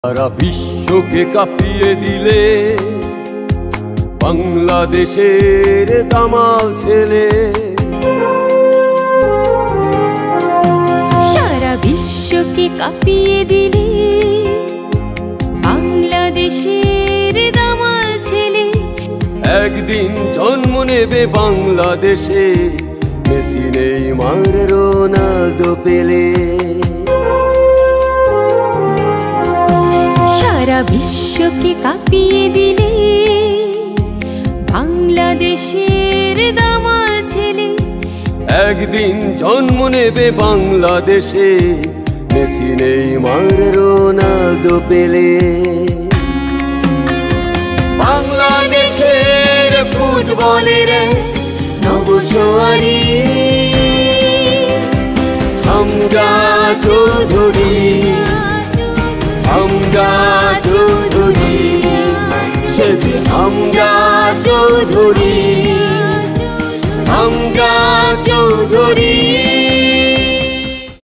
সারা বিশ্বকে কাঁপিয়ে দিলে বাংলাদেশের দামাল ছেলে। সারা বিশ্বকে কাঁপিয়ে দিলে বাংলাদেশের দামাল ছেলে। একদিন জন্ম নেবে বাংলাদেশে, মেসি নেইমার রোনালদো পেলে। সারা বিশ্বকে কাঁপিয়ে দিলে বাংলাদেশের দামাল ছেলে। একদিন জন্ম নেবে বাংলাদেশে, মেসি নেইমার রোনালদো পেলে। বাংলাদেশের ফুটবলের নবজোয়ারি হামজা চৌধুরী, হামজা চৌধুরী, সে যে হামজা চৌধুরী, হামজা চৌধুরী।